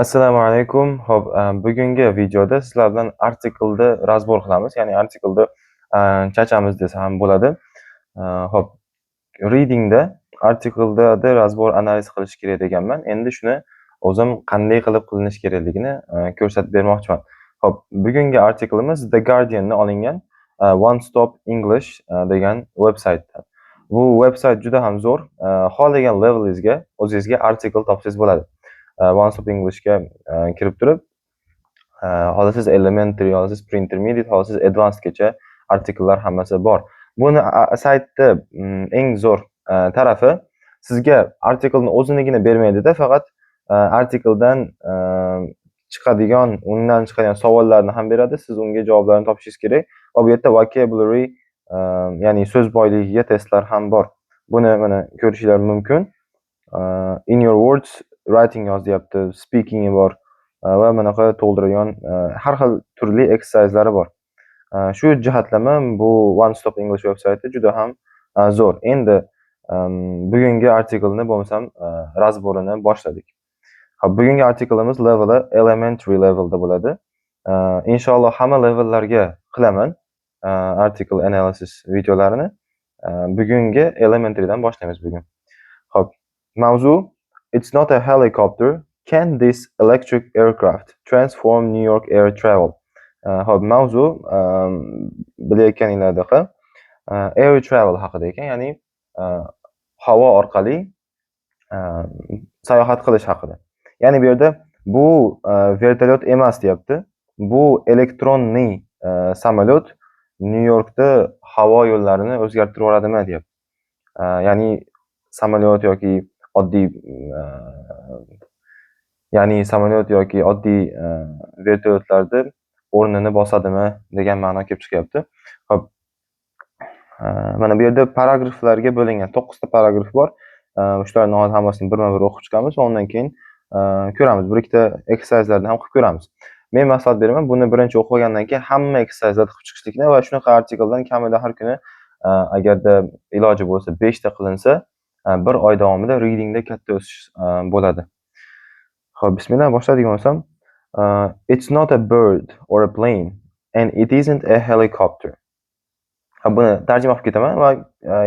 Assalomu alaykum. Xo'p, bugungi videoda sizlar bilan artikelni razbor qilamiz. Ya'ni artikelni chachamiz desa ham bo'ladi. Xo'p, readingda artikelda razbor analiz qilish kerak deganman. Endi shuni o'zim qanday qilib qilinish kerakligini ko'rsatib bermoqchiman. Xo'p, bugungi artikelimiz The Guardian'dan olingan One Stop English degan veb-saytdan. Bu veb-sayt juda ham zo'r. Xohlagan levelingizga o'zingizga artikel topsangiz bo'ladi. One Stop English'ga kirib turib, xohlasangiz elementary, xohlasangiz pre-intermediate, xohlasangiz advancedgacha artikellar hammasi bor. Buni saytda eng zo'r tarafi sizga artikelni o'zinigini bermaydi-da, faqat artikeldan chiqadigan, undan chiqadigan savollarni ham beradi. Siz unga javoblarni topishingiz kerak. Va bu yerda vocabulary, ya'ni so'z boyligiga testlar ham bor. Buni mana ko'rishingiz mumkin. In your words writing yozyapti, speaking bor va bunaqa to'ldiradigan har xil turli exercise'lari bor. Shu jihatlama bu One Stop English veb-sayti juda ham zo'r. Endi bugungi artikelni bo'lmasam razborini boshladik. Xo'p, bugungi artikelimiz leveli elementary levelda bo'ladi. Inshaalloh hamma levellarga qilaman article analysis videolarini. Bugungi elementarydan boshlaymiz bugun. Xo'p, mavzu It's not a helicopter. Can this electric aircraft transform New York air travel? Xo'p, mavzu bilayotganinglardek air travel haqida ekan, ya'ni havo orqali sayohat qilish haqida. Ya'ni bu yerda bu vertolyot emas deyapti. Bu elektronniy samolyot New Yorkda havo yo'llarini o'zgartirib yuboradimi deyapti. Ya'ni samolyot yoki oddiy vertolyotlarda o'rnini bosadimi degan ma'no kelib chiqyapti. Xo'p, mana bu yerda paragraflarga bo'lingan 9 ta paragraf bor. Shularni hammasini birma-bir o'qib chiqamiz va undan keyin ko'ramiz. Bir ikkita exercise'larni ham qilib ko'ramiz. Men maslahat beraman, buni birinchi o'qib olgandan keyin hamma exercise'larni qilib chiqishlikni va shunaqa artikeldan kamida har kuni agarda iloji bo'lsa 5 ta qilinsa, bir oy davomida readingda katta o'sish bo'ladi. Xo'p, bismillah, boshladigan bo'lsam, it's not a bird or a plane and it isn't a helicopter. Buni tarjima qilib ketaman va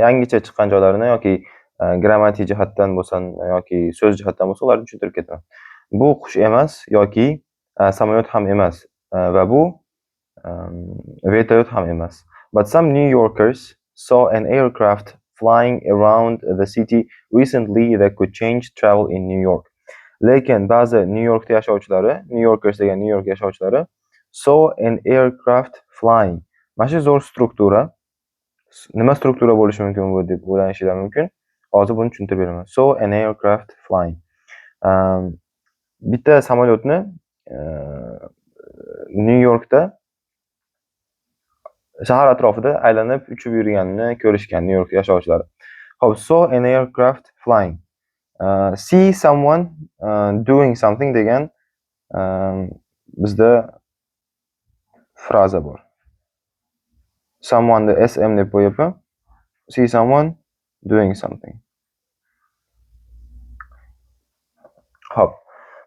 yangicha chiqqan joylarini yoki grammatik jihatdan bo'lsin yoki so'z jihatdan bo'lsa ularni tushuntirib ketaman. Bu qush emas yoki samolyot ham emas va bu vertolyot ham emas. But some New Yorkers saw an aircraft flying around the city recently that could change travel in New York. Lekin ba'zi New Yorkda yashovchilari, New Yorkers degan New York yashovchilari saw an aircraft flying. Mana shu zo'r struktura. Nima struktura bo'lishi mumkin bu deb o'ylanishingiz mumkin. Hozir buni tushuntirib beraman. Saw an aircraft flying. Bitta samolyotni New Yorkda shahar atrofida aylanib uchib yurganini ko'rishgan New York yashovchilari. Xo'p, saw an aircraft flying. See someone doing something degan bizda fraza bor. Someone the SM deb qo'yibman. See someone doing something. Xo'p,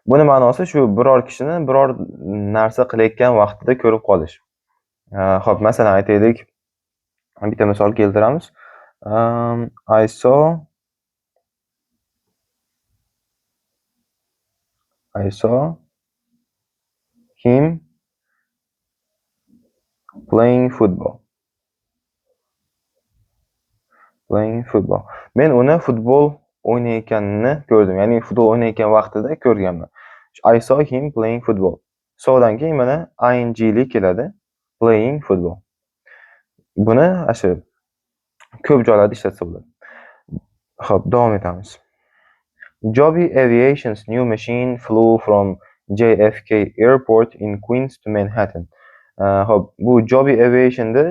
buni ma'nosi shu biror kishini biror narsa qilayotgan vaqtida ko'rib qolish. Xo'p, masalan aytaylik, bitta misol keltiramiz. I saw him playing football. Men uni futbol o'ynayotganini ko'rdim. Ya'ni futbol o'ynayotgan vaqtida ko'rganman. I saw him playing football. Sawdan keyin mana ing li keladi. Playing football. Buni shu ko'p joylarda ishlatsa bo'ladi. Xo'p, davom etamiz. Joby Aviation's new machine flew from JFK Airport in Queens to Manhattan. Xo'p, bu Joby Aviation'da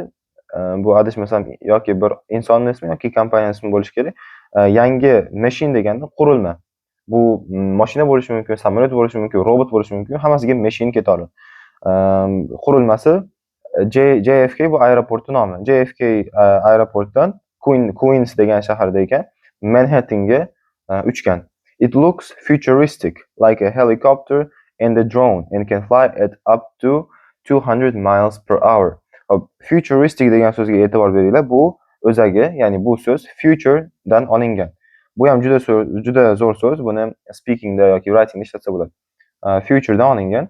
bu adashmasam yoki bir insonning ismi yoki kompaniya ismi bo'lishi kerak. Yangi machine deganda qurilma. Bu mashina bo'lishi mumkin, samolyot bo'lishi mumkin, robot bo'lishi mumkin, hammasiga machine ketadi. Qurilmasi JFK bu aeroportning nomi. JFK aeroportdan Queens degan shaharda ekan, Manhattan'ga uchgan. It looks futuristic, like a helicopter and a drone and can fly at up to 200 miles per hour. Hop, futuristic degan so'zga e'tibor beringlar. Bu o'zagi, ya'ni bu so'z futuredan olingan. Bu ham juda zo'r so'z. Buni speakingda yoki writingda ishlatsa bo'ladi. Futuredan olingan.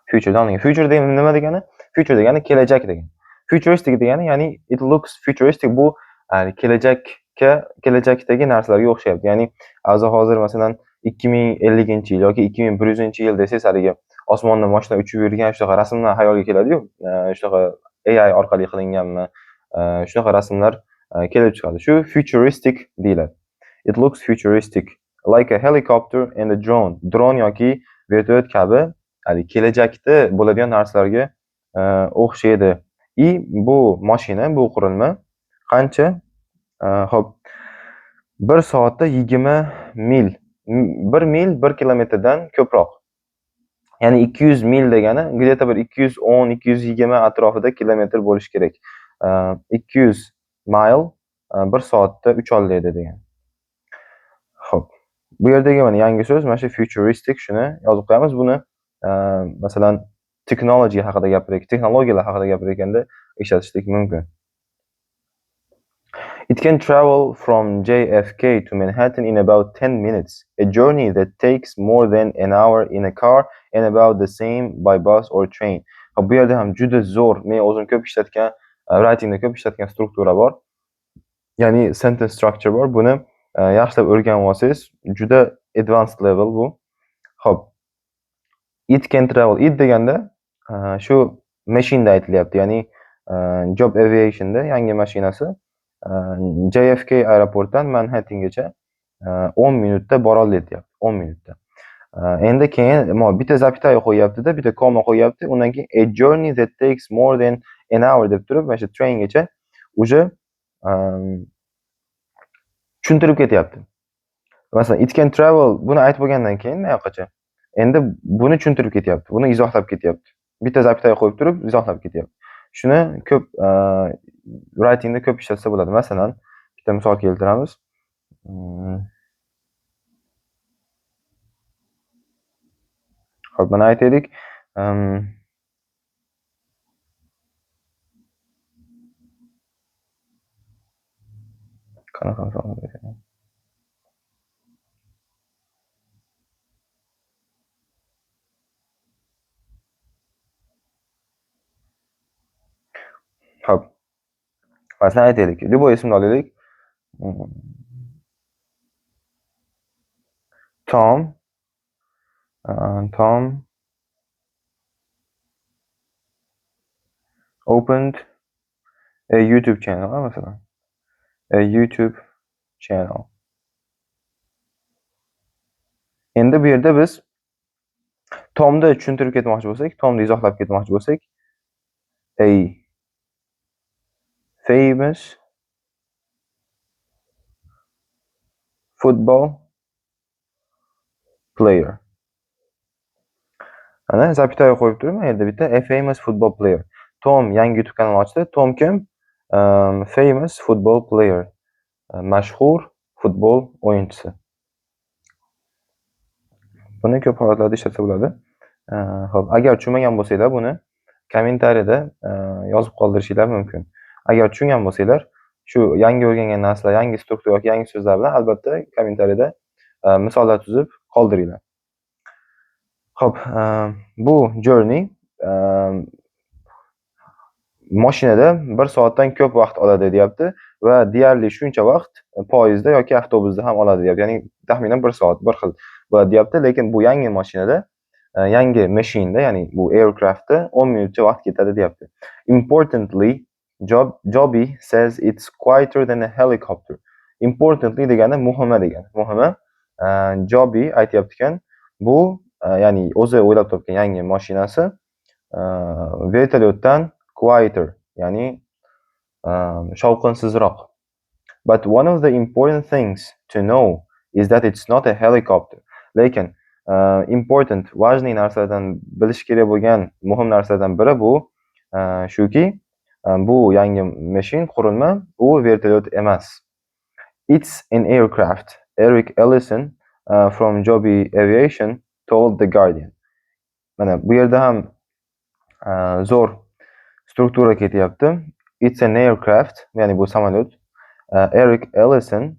Future degani nima degani? Future degani kelajak degani. Futuristic degani, ya'ni it looks futuristic. Bu kelajakdagi narsalarga o'xshayapti. Ya'ni hozir masalan 2050-yil yoki 2100-yil desangiz, haligi osmonda mashina uchib yurgan shunaqa rasmlar hayolga keladi-yu. Shunaqa AI orqali qilinganmi? Shunaqa rasmlar kelib chiqadi. Shu futuristic deyiladi. It looks futuristic like a helicopter and a drone. Drone yoki vertolyot kabi kelajakda bo'ladigan narsalarga o'xshaydi. Bu mashina, bu qurilma qancha? Hop, 1 soatda 20 mil. 1 mil 1 kilometrdan ko'proq. Ya'ni 200 mil degani где-то bir 210-220 atrofida kilometr bo'lishi kerak. 200 mile 1 soatda 3 oladi degan. Xo'p. Bu yerdagi mana yangi so'z, mana shu futuristic, shuni yozib qo'yamiz. Buni masalan texnologiyalar haqida gapirganda ishlatishlik mumkin. It can travel from JFK to Manhattan in about 10 minutes, a journey that takes more than an hour in a car and about the same by bus or train. Bu yerda ham juda zo'r, men o'zim ko'p ishlatgan, writingda ko'p ishlatgan struktura bor. Ya'ni sentence structure bor. Buni yaxshilab o'rganib olsangiz, juda advanced level bu. Xo'p. It can travel. It deganda shu machine da aytilyapti. Ya'ni Job Aviation'da yangi mashinasi JFK aeroportdan Manhattangacha 10 minutda bora oladi deyapti. 10 minutda. Endi keyin bitta zapitaya qo'yapti-da, bitta koma qo'yapti. Undan keyin a journey that takes more than an hour deb turib, mana shu traingacha uje tushuntirib ketyapti. Masalan, it can travel buni aytib bo'lgandan keyin men yoqqacha endi buni tushuntirib ketyapti. Buni izohlab ketyapti. Bitta zapitaya qo'yib turib izohlab ketyapti. Shuni ko'p writingda ko'p ishlatsa bo'ladi. Masalan, bitta misol keltiramiz. Xo'p, mana aytaylik. Qanaqa misol beraylik? Xo'p. Masalan aytaylik, любой ismni olaylik. Tom opened a YouTube channel, masalan. A YouTube channel. Endi bu yerda biz Tomni tushuntirib ketmoqchi bo'lsak, Tomni izohlab ketmoqchi bo'lsak, a famous football player. Ana zapitaya qo'yib turibman, yerda bitta a famous football player. Tom yangi YouTube kanal ochdi. Tom kim? Famous football player. Mashhur futbol o'yinchisi. Buni ko'p holatlarda ishlatsa bo'ladi. Xo'p, agar tushunmagan bo'lsanglar, buni kommentariyada yozib qoldirishinglar mumkin. Agar tushungan bo'lsanglar, shu yangi o'rgangan narsalar, yangi struktura yoki yangi so'zlar bilan albatta kommentariyada misollar tuzib qoldiringlar. Xo'p, bu journey mashinada 1 soatdan ko'p vaqt oladi deyapti va deyarli shuncha vaqt poyezdda yoki avtobusda ham oladi deyapti. Ya'ni taxminan 1 soat, bir xil bo'ladi deyapti, lekin bu yangi mashinada, yangi machine'da, ya'ni bu aircraftda 10 minutcha vaqt ketadi deyapti. Importantly, Joby says it's quieter than a helicopter. Importantly degani muhimi degani. Muhimi, Joby aytayapti-kan, bu ya'ni o'zi o'ylab topgan yangi mashinasi vertolyotdan quieter, ya'ni shovqinsizroq. But one of the important things to know is that it's not a helicopter. Lekin important, важный narsalardan bilish kerak bo'lgan muhim narsalardan biri bu shuki, bu yangi machine, qurilma, u vertolyot emas. It's an aircraft. Eric Ellison from Joby Aviation told The Guardian. Mana bu yerda ham zo'r struktura ketyapti. It's an aircraft, ya'ni bu samolyot. Eric Ellison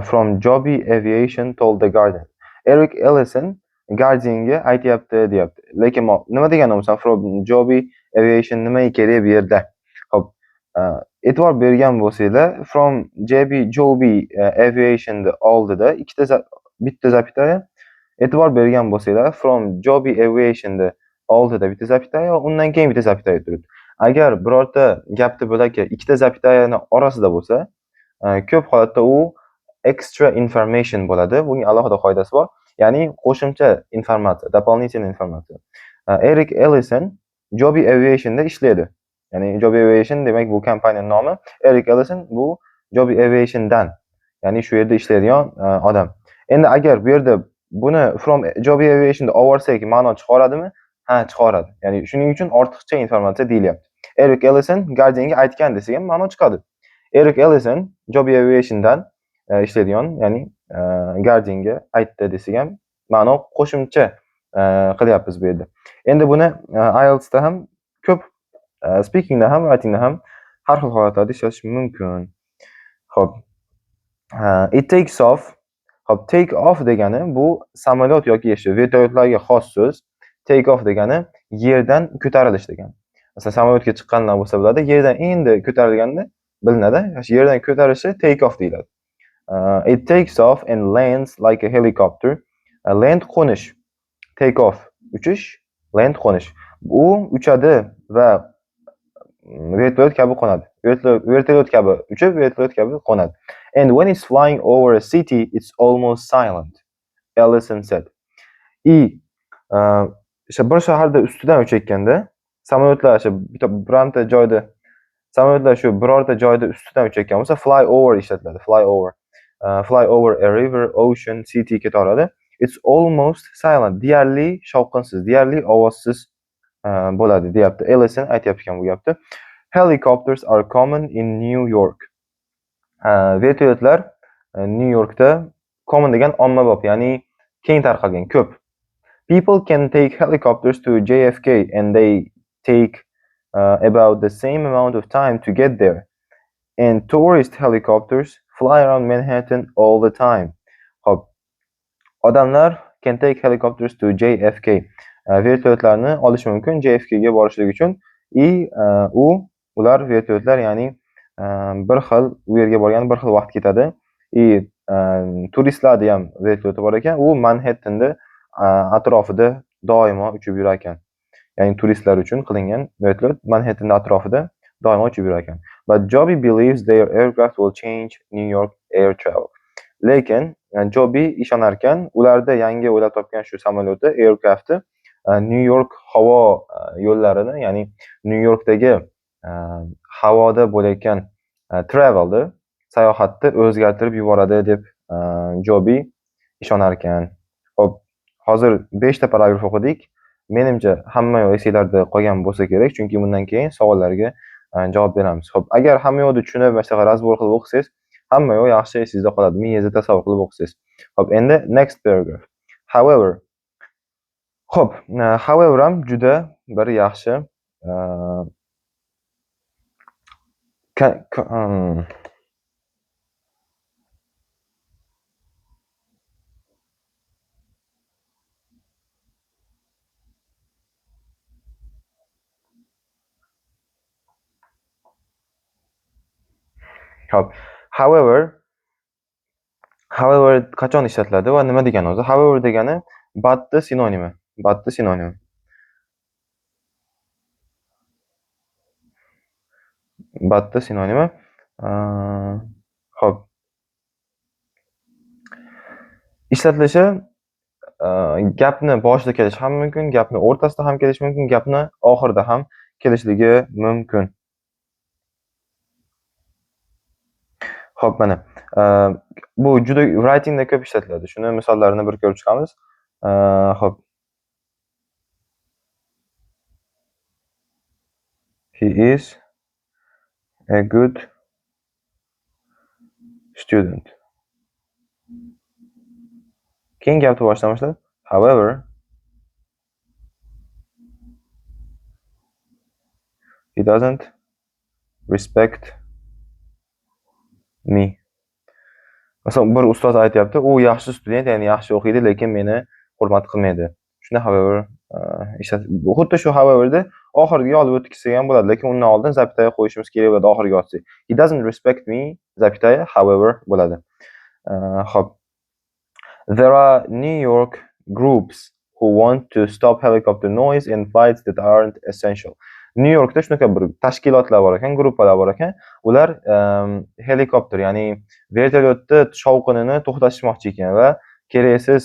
from Joby Aviation told The Guardian. Eric Ellison Guardian'ga aytyapti deyapti. Lekin nima degani bo'lsa, from Joby Aviation nima kerak bu yerda? Xo'p, e'tibor bergan bo'lsanglar, from Joby Aviation'ni oldida bitta zapytaya, e'tibor bergan bo'lsanglar, from Joby Aviation'ni oldida bitta zapytaya, undan keyin bitta zapytaya turibdi. Agar birorta gapni bo'laka ikkita zapytayani orasida bo'lsa, ko'p holatda u extra information bo'ladi. Buning alohida qoidasi bor. Ya'ni qo'shimcha informatsiya, дополнительная informatsiya. Eric Ellison Joby Aviation'da ishlaydi. Ya'ni Joby Aviation demak bu kompaniyaning nomi. Eric Ellison bu Joby Aviation'dan, ya'ni shu yerda ishlaydigan odam. Endi agar bu yerda buni from Joby Aviation'da olsak ma'no chiqaradimi? Ha, chiqaradi. Ya'ni shuning uchun ortiqcha informatsiya deyilyapti. Eric Ellison Guardian'ga aytgan desak ham ma'no chiqadi. Eric Ellison Joby Aviation'dan ishlaydigan, ya'ni Guardian'ga aytdi desak ham ma'no qo'shimcha qilyapmiz bu yerda. Endi buni IELTS'da ham ko'p speakingda ham, writingda ham har xil holatlarda ishlatish mumkin. Xo'p, it takes off. Xo'p, take off degani bu samolyot yoki vertolyotlarga xos so'z. Take off degani yerdan ko'tarilish degani. Masalan, samolyotga chiqqanlar bo'lsa bo'ladi, yerdan endi ko'tarilganda bilinadi. Yerdan ko'tarishi take off deyiladi. It takes off and lands like a helicopter. Land qo'nish, take off uchish, land qo'nish. U uchadi va vertolyot kabi qo'nadi. Vertolyot kabi uchib, vertolyot kabi qo'nadi. And when it's flying over a city, it's almost silent, Ellison said. Bir shaharda ustidan uchayotganda samolyotlar bironta joyda samolyotlar shu birorta joyda ustidan uchayotgan bo'lsa, fly over ishlatiladi. Fly over. Fly over a river, ocean, city ketaveradi. It's almost silent. Deyarli shovqinsiz, deyarli ovozsiz bo'ladi, deyapti. Ellison aytayapti ekan bu gapni. Helicopters are common in New York. Vertolyotlar New Yorkda common degan ommabop, ya'ni keng tarqalgan, ko'p. People can take helicopters to JFK and they take about the same amount of time to get there. And tourist helicopters fly around Manhattan all the time. Hop. Odamlar can take helicopters to JFK. Vertolyotlarni olish mumkin JFK ga borishlik uchun. Ular vertolyotlar, ya'ni bir xil u yerga borgan bir xil vaqt ketadi. Turistlarning ham vertolyoti bor ekan. U Manhattan'da atrofida doimo uchib yurar ekan. Ya'ni turistlar uchun qilingan vertolyot Manhattan atrofida doimo uchib yurar ekan. But Joby believes their aircraft will change New York air travel. Lekin Joby ishonar ekan, ularda yangi o'ylab topgan shu samolyoti, aircraft'i New York havo yo'llarini, ya'ni New Yorkdagi havoda bo'layotgan travelni, sayohatni o'zgartirib yuboradi deb Joby ishonar ekan. Xo'p, hozir 5 ta paragraf o'qidik. Menimcha hamma yo'q esinglarda qolgan bo'lsa kerak, chunki bundan keyin savollarga javob beramiz. Xo'p, agar hamma yo'qni tushunib, mana razbor qilib o'qisangiz, hamma yo'q yaxshi esingizda qoladi. Mingizda tasavvur qilib o'qisangiz. Xo'p, endi next paragraph. However. Xo'p, however ham juda bir yaxshi Hop. However qachon ishlatiladi va nima degani o'zi? However degani but'ni sinonimi. But'ni sinonimi. But'ni sinonimi. Hop. Ishlatilishi gapni boshida kelishi ham mumkin, gapni o'rtasida ham kelishi mumkin, gapni oxirida ham kelishligi mumkin. Xo'p, mana bu juda writingda ko'p ishlatiladi. Shuni misollarini bir ko'rib chiqamiz. Xo'p. He is a good student. Keyin gapni boshdan boshlab. However, he doesn't respect me. Masalan, bir ustoz aytyapti, u yaxshi student, ya'ni yaxshi o'qiydi, lekin meni hurmat qilmaydi. Shunda however xuddi shu however'ni oxiriga olib o'tkazsak ham bo'ladi, lekin undan oldin zapyataya qo'yishimiz kerak bo'ladi oxiriga olsak. He doesn't respect me, zapyataya however bo'ladi. Xo'p. There are New York groups who want to stop helicopter noise in flights that aren't essential. New Yorkda shunaqa bir tashkilotlar bor ekan, gruppalar bor ekan. Ular helikopter, ya'ni vertolyotni shovqinini to'xtatishmoqchi ekan va keraksiz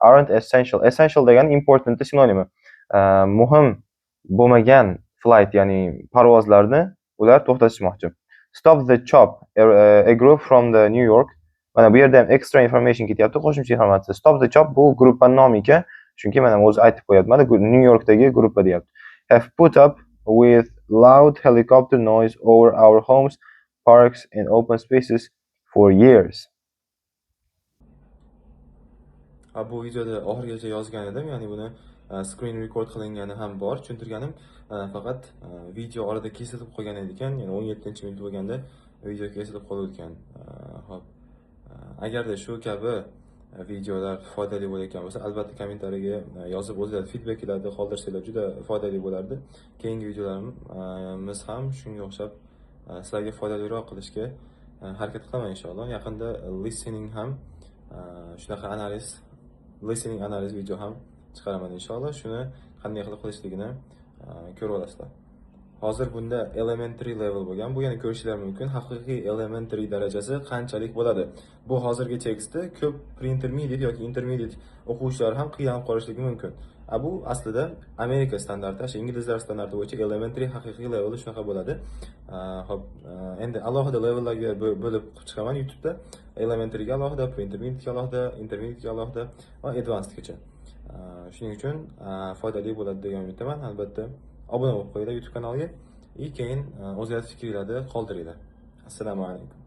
aren't essential. Essential degani important sinonimi. Muhim bo'lmagan flight, ya'ni parvozlarni ular to'xtatishmoqchi. Stop the chop, a group from the New York. Mana bu yerda ham extra information ketyapti, qo'shimcha informatsiya. Stop the chop bu gruppaning nomi ekan, chunki mana o'zi aytib qo'yapti. Mana New Yorkdagi gruppa deyapti. Have put up with loud helicopter noise over our homes, parks and open spaces for years. Bu videoda oxirigacha yozgan edim, ya'ni buni screen record qilingani ham bor, tushuntirganim faqat video orada kesilib qolgan ekan, ya'ni 17-minut bo'lganda video kesilib qolgan. Xo'p. Agarda shu kabi videolar foydali bo'layotgan bo'lsa, albatta kommentariyaga yozib o'zingizlar feedbacklarni qoldirsanglar juda foydali bo'lardi. Keyingi videolarimiz ham shunga o'xshab sizlarga foydaliroq qilishga harakat qilaman inshaalloh. Yaqinda listening ham shunaqa listening analiz video ham chiqaraman inshaalloh. Shuni qanday qilib qilishligini ko'rib olasizlar. Hozir bunda elementary level bo'lgan. Bu yana ko'rishinglar mumkin. Haqiqiy elementary darajasi qanchalik bo'ladi. Bu hozirgi tekstda ko'p pre-intermediate yoki intermediate o'quvchilar ham qiynalib qolishligi mumkin. Bu aslida Amerika standarti, inglizlar standarti bo'yicha elementary haqiqiy level shunaqa bo'ladi. Xo'p, endi alohida levellarga bo'lib chiqaman YouTube'da. Elementaryga alohida, pre-intermediate alohida, intermediate alohida va advancedgacha. Shuning uchun foydali bo'ladi degan umiddaman. Albatta obuna bo'lib qo'yinglar YouTube kanaliga. Keyin o'zingizlar fikringizni qoldiringlar. Assalomu alaykum.